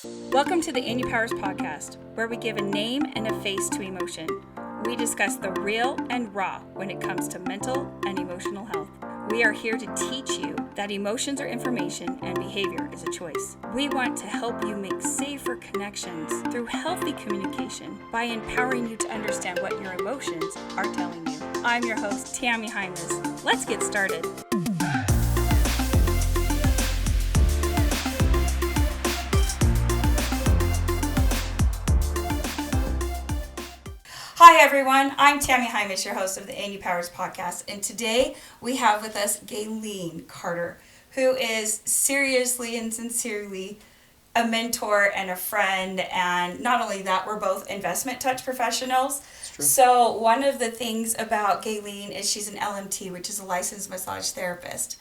Welcome to the inUpowers podcast, where we give a name and a face to emotion. We discuss the real and raw when it comes to mental and emotional health. We are here to teach you that emotions are information and behavior is a choice. We want to help you make safer connections through healthy communication by empowering you to understand what your emotions are telling you. I'm your host, Tammy Hymas. Let's get started. Hi everyone, I'm Tammy Hymas, your host of the inUpowers podcast, and today we have with us Galene Carter, who is seriously and sincerely a mentor and a friend, and not only that, we're both investment touch professionals. So one of the things about Galene is she's an LMT, which is a licensed massage therapist,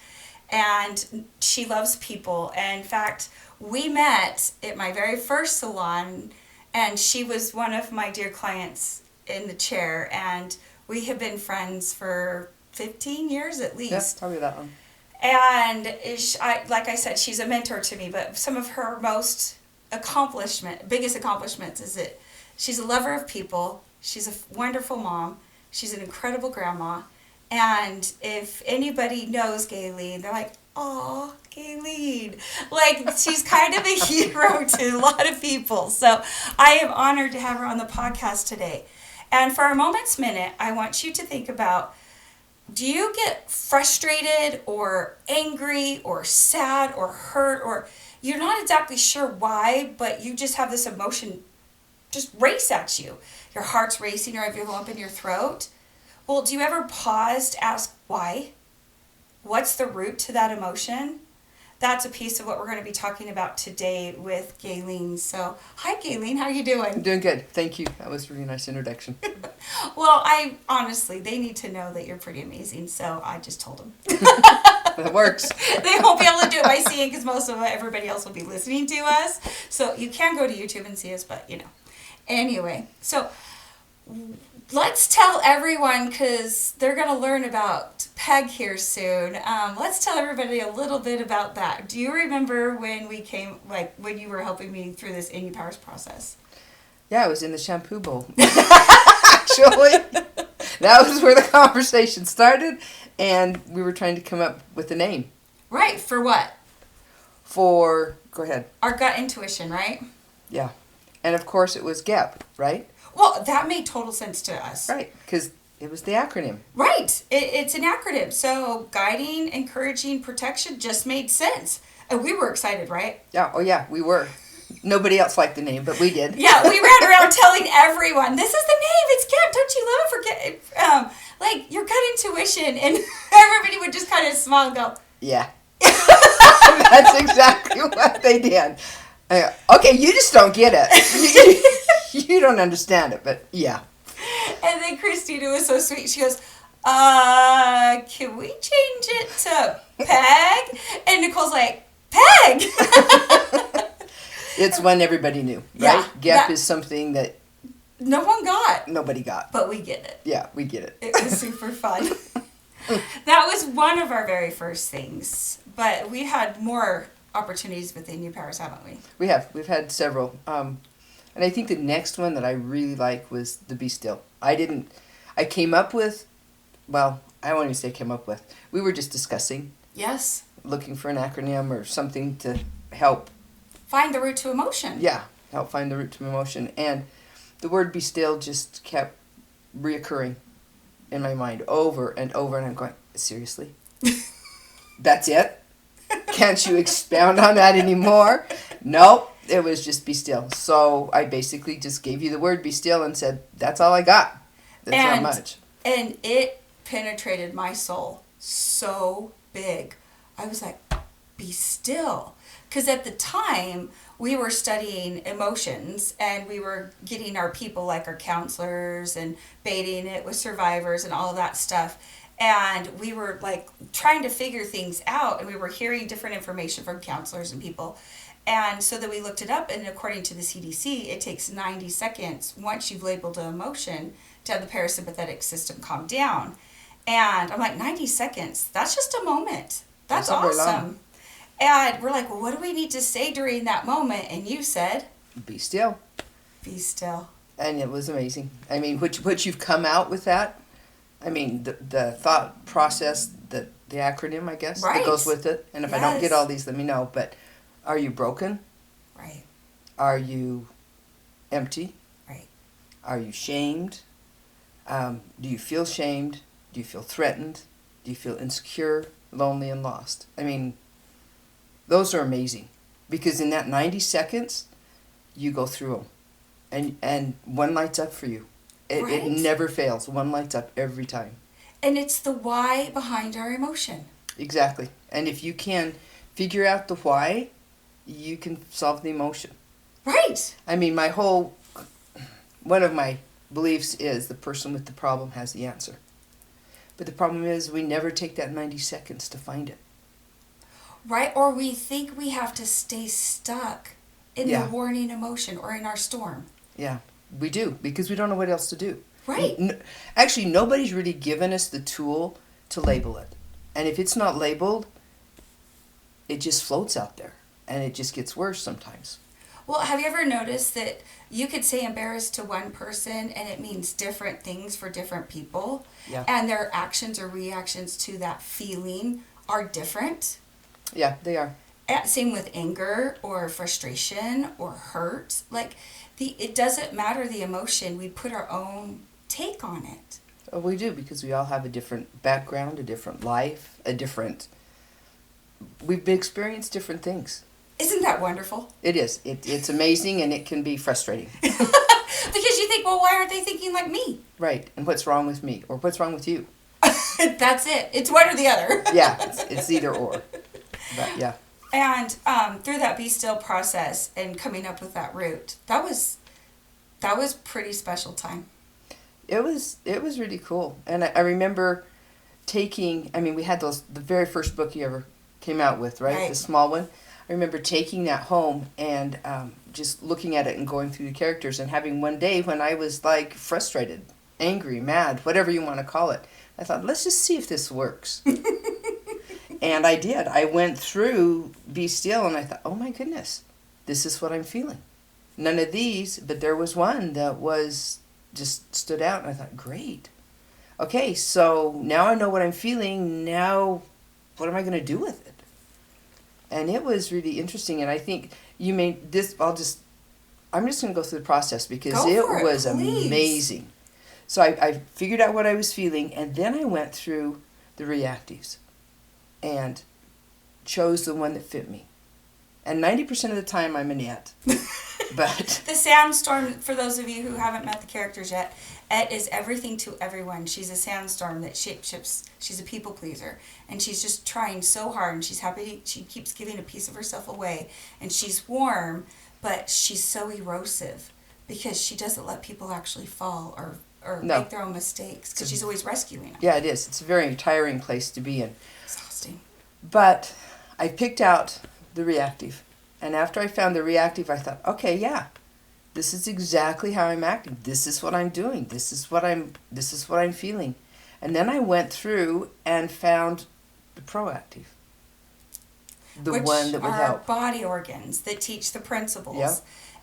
and she loves people. And in fact, we met at my very first salon, and she was one of my dear clients in the chair, and we have been friends for 15 years at least. Yeah, probably that one. And like I said, she's a mentor to me, but some of her biggest accomplishments is that she's a lover of people, she's a wonderful mom, she's an incredible grandma, and if anybody knows Galene, they're like, "Oh, Galene." Like, she's kind of a hero to a lot of people. So I am honored to have her on the podcast today. And for a moment's minute, I want you to think about, do you get frustrated or angry or sad or hurt, or you're not exactly sure why, but you just have this emotion just race at you? Your heart's racing, or have you a lump in your throat? Well, do you ever pause to ask why? What's the root to that emotion? That's a piece of what we're going to be talking about today with Galene. So, hi Galene, how are you doing? I'm doing good, thank you. That was a really nice introduction. Well, they need to know that you're pretty amazing, so I just told them. That works. They won't be able to do it by seeing, because most of everybody else will be listening to us. So you can go to YouTube and see us, but Anyway, so let's tell everyone, because they're going to learn about PEG here soon. Let's tell everybody a little bit about that. Do you remember when we came, when you were helping me through this inUpowers process? Yeah, I was in the shampoo bowl. Actually, that was where the conversation started, and we were trying to come up with a name. Right, for what? Go ahead. Our gut intuition, right? Yeah. And of course it was GEP, right? Well, that made total sense to us. Right, because it was the acronym. Right. It's an acronym. So guiding, encouraging, protection just made sense. And we were excited, right? Yeah. Oh, yeah, we were. Nobody else liked the name, but we did. Yeah, we ran around telling everyone, this is the name, it's GEP, don't you love it? Forget your gut intuition. And everybody would just kind of smile and go, yeah. That's exactly what they did. Okay, you just don't get it. You don't understand it, but yeah. And then Christina was so sweet. She goes, can we change it to PEG? And Nicole's like, PEG? It's when everybody knew, right? Yeah, GEP is something that no one got. Nobody got. But we get it. Yeah, we get it. It was super fun. That was one of our very first things. But we had more opportunities with inUpowers, haven't we? We have. We've had several. And I think the next one that I really like was the Be Still. I came up with, I won't even say came up with. We were just discussing. Yes. Looking for an acronym or something to help. Find the root to emotion. Yeah, help find the root to emotion. And the word Be Still just kept reoccurring in my mind over and over. And I'm going, seriously? That's it? Can't you expound on that anymore? Nope, it was just Be Still. So I basically just gave you the word Be Still and said, that's all I got. That's not much. And it penetrated my soul so big. I was like, be still. Because at the time, we were studying emotions, and we were getting our people, like our counselors, and baiting it with survivors and all of that stuff. And we were trying to figure things out, and we were hearing different information from counselors and people. And so then we looked it up, and according to the CDC, it takes 90 seconds once you've labeled an emotion to have the parasympathetic system calm down. And I'm like, 90 seconds? That's just a moment. That's awesome. And we're like, well, what do we need to say during that moment? And you said, Be still. be still. And it was amazing. I mean, which you've come out with that. I mean, the thought process, the acronym, I guess, Right. that goes with it. And if I don't get Yes. all these, let me know. But are you broken? Right. Are you empty? Right. Are you shamed? Do you feel shamed? Do you feel threatened? Do you feel insecure, lonely, and lost? I mean, those are amazing. Because in that 90 seconds, you go through them. And one lights up for you. It Right. never fails. One lights up every time. And it's the why behind our emotion. Exactly. And if you can figure out the why, you can solve the emotion. Right. I mean, one of my beliefs is the person with the problem has the answer. But the problem is we never take that 90 seconds to find it. Right. Or we think we have to stay stuck in Yeah. the warning emotion or in our storm. Yeah, we do, because we don't know what else to do. Right. Actually, nobody's really given us the tool to label it. And if it's not labeled, it just floats out there. And it just gets worse sometimes. Well, have you ever noticed that you could say embarrassed to one person and it means different things for different people? Yeah. And their actions or reactions to that feeling are different? Yeah, they are. Same with anger or frustration or hurt. Like, it doesn't matter the emotion. We put our own take on it. Oh, we do, because we all have a different background, a different life, we've experienced different things. Isn't that wonderful? It is. It's amazing, and it can be frustrating. Because you think, well, why aren't they thinking like me? Right. And what's wrong with me? Or what's wrong with you? That's it. It's one or the other. Yeah, it's either or. But yeah. And through that be still process and coming up with that route, that was pretty special time. It was really cool. And I remember we had the very first book you ever came out with, right? Right. The small one. I remember taking that home and just looking at it and going through the characters and having one day when I was like frustrated, angry, mad, whatever you want to call it. I thought, let's just see if this works. And I did. I went through Be Still and I thought, oh my goodness, this is what I'm feeling. None of these, but there was one that just stood out and I thought, great. Okay, so now I know what I'm feeling. Now, what am I going to do with it? And it was really interesting. And I think I'm just going to go through the process because it was amazing. So I figured out what I was feeling, and then I went through the reactives and chose the one that fit me. And 90% of the time I'm an Et. But The sandstorm, for those of you who haven't met the characters yet, Et is everything to everyone. She's a sandstorm that shapeshifts. She's a people pleaser. And she's just trying so hard, and she's happy. She keeps giving a piece of herself away. And she's warm, but she's so erosive because she doesn't let people actually fall or make their own mistakes because she's always rescuing them. yeah, it is. It's a very tiring place to be in. Exhausting. But I picked out the reactive. And after I found the reactive, I thought, okay, yeah, this is exactly how I'm acting. This is what I'm doing. This is what I'm feeling. And then I went through and found the proactive. Which one that would are help. body organs that teach the principles. Yep.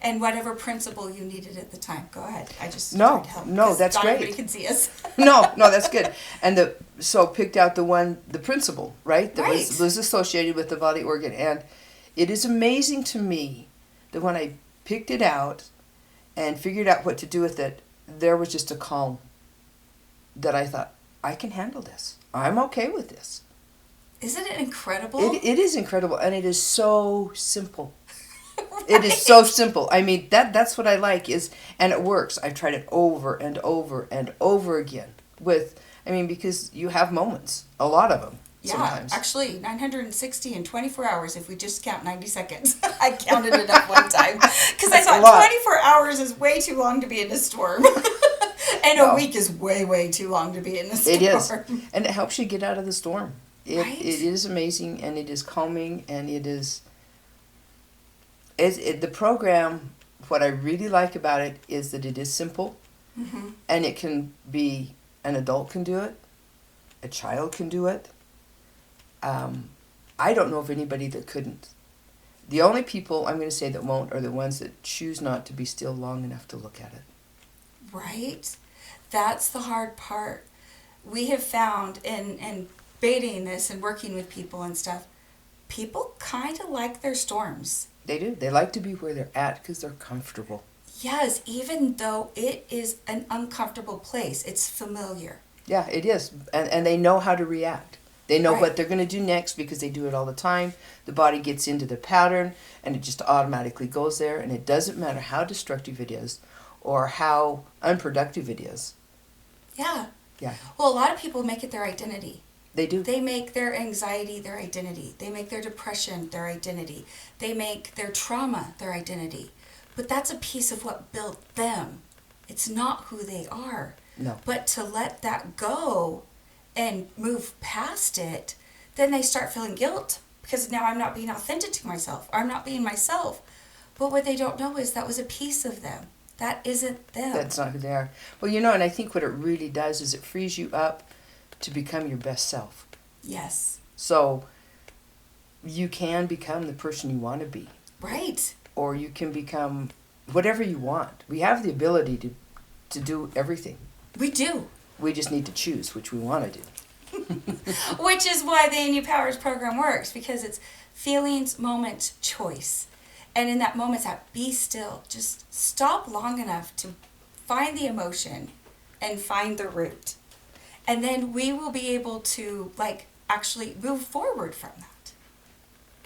And whatever principle you needed at the time. Go ahead. I just No, tried to help no, 'cause that's not great. everybody can see us. No, that's good. And so picked out the principle, right? That Right. was associated with the body organ. And it is amazing to me that when I picked it out and figured out what to do with it, there was just a calm that I thought, I can handle this. I'm okay with this. Isn't it incredible? It is incredible, and it is so simple. It is so simple. I mean, that's what I like and it works. I've tried it over and over and over again because you have moments, a lot of them. Yeah, sometimes. actually, 960 in 24 hours if we just count 90 seconds. I counted it up one time because I That's a thought lot. 24 hours is way too long to be in a storm. And a week is way, way too long to be in a storm. It is. And it helps you get out of the storm. Right? It is amazing, and it is calming, and it is... the program, what I really like about it is that it is simple, Mm-hmm. and it can be... An adult can do it. A child can do it. I don't know of anybody that couldn't. The only people I'm going to say that won't are the ones that choose not to be still long enough to look at it. Right? That's the hard part. We have found in baiting this and working with people and stuff, people kind of like their storms. They do. They like to be where they're at because they're comfortable. Yes, even though it is an uncomfortable place, it's familiar. Yeah, it is. And they know how to react. They know Right. what they're going to do next because they do it all the time. The body gets into the pattern and it just automatically goes there. And it doesn't matter how destructive it is or how unproductive it is. Yeah. Yeah, Well, a lot of people make it their identity. they do. They make their anxiety their identity. They make their depression their identity. They make their trauma their identity. But that's a piece of what built them. It's not who they are. No. But to let that go and move past it, then they start feeling guilt because now I'm not being authentic to myself. Or I'm not being myself. But what they don't know is that was a piece of them. That isn't them. That's not who they are. Well, and I think what it really does is it frees you up to become your best self. Yes. So you can become the person you want to be, Right. or you can become whatever you want. We have the ability to do everything. We do. We just need to choose which we want to do. Which is why the inUpowers program works, because it's feelings, moments, choice. And in that moment, it's that be still. Just stop long enough to find the emotion and find the root. And then we will be able to actually move forward from that.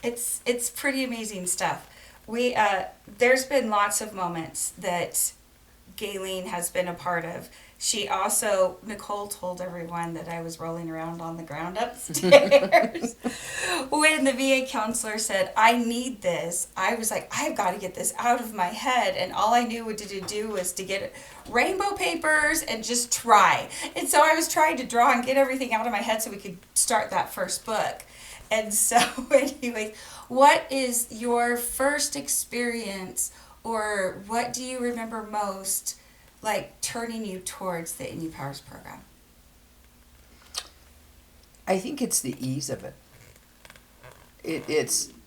It's pretty amazing stuff. There's been lots of moments that Galene has been a part of. Nicole told everyone that I was rolling around on the ground upstairs. When the VA counselor said, I need this, I was like, I've got to get this out of my head. And all I knew what to do was to get rainbow papers and just try. And so I was trying to draw and get everything out of my head so we could start that first book. And so anyway, what is your first experience, or what do you remember most turning you towards the inUpowers program? I think it's the ease of it.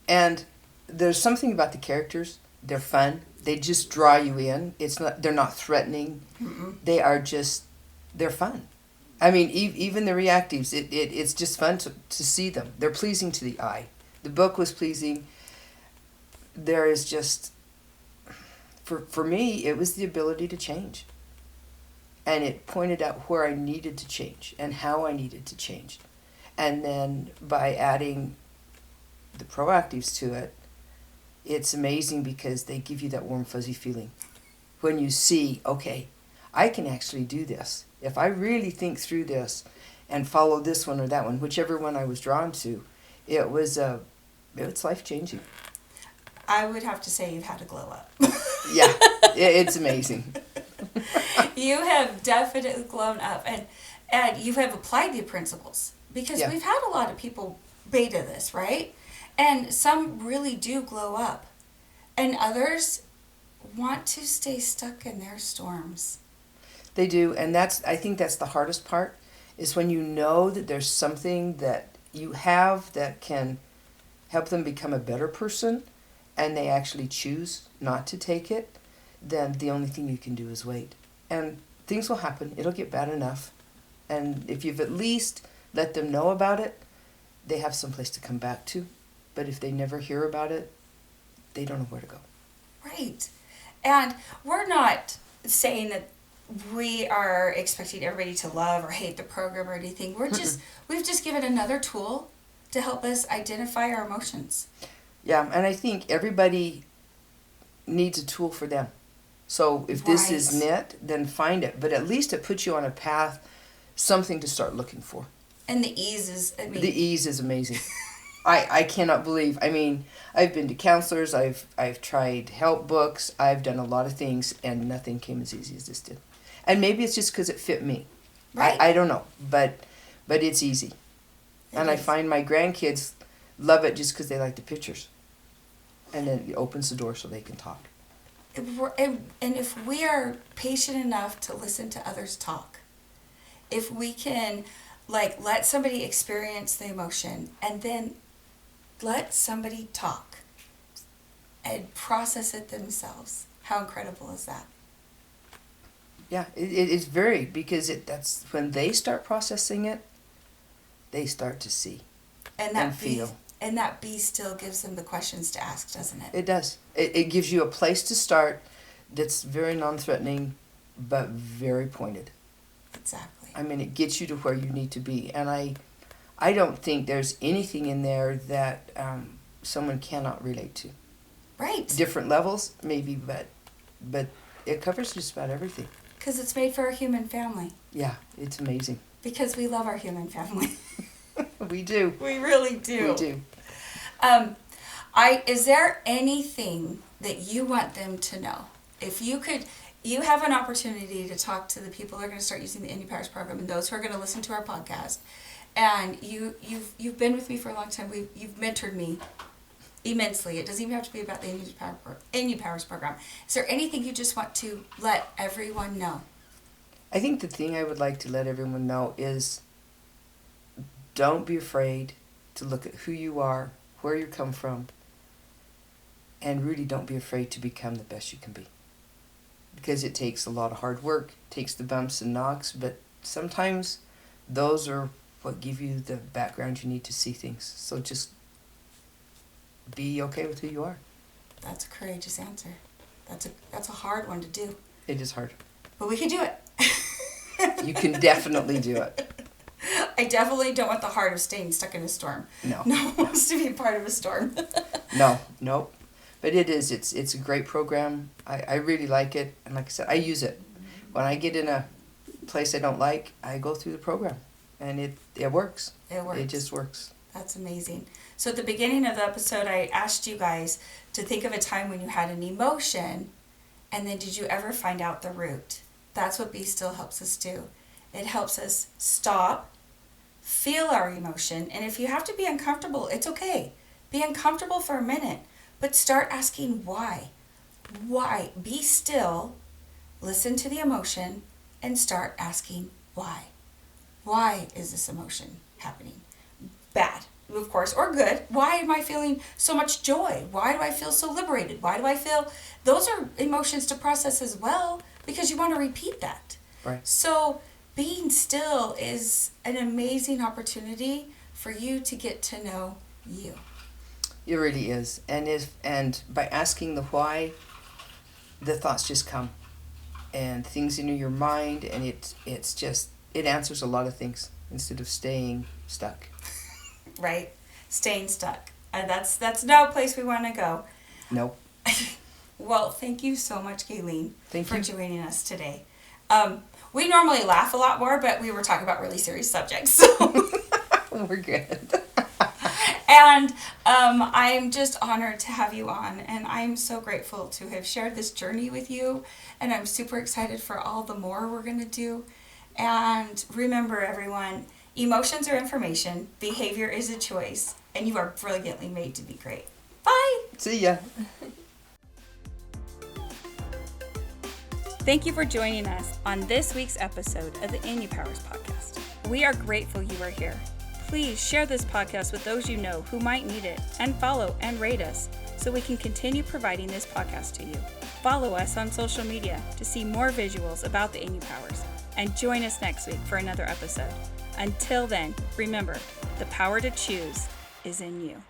And there's something about the characters. They're fun. They just draw you in. They're not threatening. Mm-mm. They're fun. I mean, even the reactives, it's just fun to see them. They're pleasing to the eye. The book was pleasing. There is just, for me, it was the ability to change. And it pointed out where I needed to change and how I needed to change. And then by adding the proactives to it, it's amazing because they give you that warm, fuzzy feeling. When you see, okay, I can actually do this. If I really think through this and follow this one or that one, whichever one I was drawn to, it's life-changing. I would have to say you've had to glow up. Yeah, it's amazing. You have definitely grown up, and you have applied the principles, because Yeah. we've had a lot of people beta this, right? And some really do glow up, and others want to stay stuck in their storms. They do, and I think that's the hardest part, is when you know that there's something that you have that can help them become a better person, and they actually choose not to take it, then the only thing you can do is wait. And things will happen. It'll get bad enough. And if you've at least let them know about it, they have some place to come back to. But if they never hear about it, they don't know where to go. Right. And we're not saying that we are expecting everybody to love or hate the program or anything. We've just given another tool to help us identify our emotions. Yeah, and I think everybody needs a tool for them. So if this is Right. it, then find it. But at least it puts you on a path, something to start looking for. And the ease is, The ease is amazing. I cannot believe. I mean, I've been to counselors. I've tried help books. I've done a lot of things, and nothing came as easy as this did. And maybe it's just because it fit me. Right. I don't know, but it's easy. And I find my grandkids love it just because they like the pictures. And then it opens the door so they can talk. And if we are patient enough to listen to others talk, if we can let somebody experience the emotion and then let somebody talk and process it themselves. How incredible is that? Yeah, it's very, because that's when they start processing it, they start to see and feel. And that be still gives them the questions to ask, doesn't it? It does. It gives you a place to start that's very non-threatening, but very pointed. Exactly. I mean, it gets you to where you need to be. And I don't think there's anything in there that someone cannot relate to. Right. Different levels, maybe, but it covers just about everything. Because it's made for our human family. Yeah, it's amazing. Because we love our human family. We do. We really do. We do. Is there anything that you want them to know? If you have an opportunity to talk to the people who are going to start using the inUpowers program and those who are going to listen to our podcast, and you've been with me for a long time. You've mentored me immensely. It doesn't even have to be about the inUpowers program. Is there anything you just want to let everyone know? I think the thing I would like to let everyone know is, don't be afraid to look at who you are, where you come from, and really don't be afraid to become the best you can be. Because it takes a lot of hard work, takes the bumps and knocks, but sometimes those are what give you the background you need to see things. So just be okay with who you are. That's a courageous answer. That's a hard one to do. It is hard. But we can do it. You can definitely do it. I definitely don't want the heart of staying stuck in a storm. No. No one wants to be part of a storm. No. But it's a great program. I really like it. And like I said, I use it. When I get in a place I don't like, I go through the program. And it works. It works. It just works. That's amazing. So at the beginning of the episode, I asked you guys to think of a time when you had an emotion, and then did you ever find out the root? That's what Be Still helps us do. It helps us stop, feel our emotion, and if you have to be uncomfortable, it's okay. Be uncomfortable for a minute, but start asking why. Why? Be still, listen to the emotion, and start asking why. Why is this emotion happening? Bad, of course, or good. Why am I feeling so much joy? Why do I feel so liberated? Why do I feel... Those are emotions to process as well, because you want to repeat that. Right. So being still is an amazing opportunity for you to get to know you. It really is. And by asking the why, the thoughts just come. And things into your mind, and it answers a lot of things instead of staying stuck. Right. Staying stuck. That's no place we want to go. Nope. Well, thank you so much, Galene, for you. joining us today. We normally laugh a lot more, but we were talking about really serious subjects. So. We're good. And I'm just honored to have you on, and I'm so grateful to have shared this journey with you, and I'm super excited for all the more we're going to do. And remember, everyone, emotions are information, behavior is a choice, and you are brilliantly made to be great. Bye! See ya. Thank you for joining us on this week's episode of the inUpowers podcast. We are grateful you are here. Please share this podcast with those you know who might need it, and follow and rate us so we can continue providing this podcast to you. Follow us on social media to see more visuals about the inUpowers, and join us next week for another episode. Until then, remember, the power to choose is in you.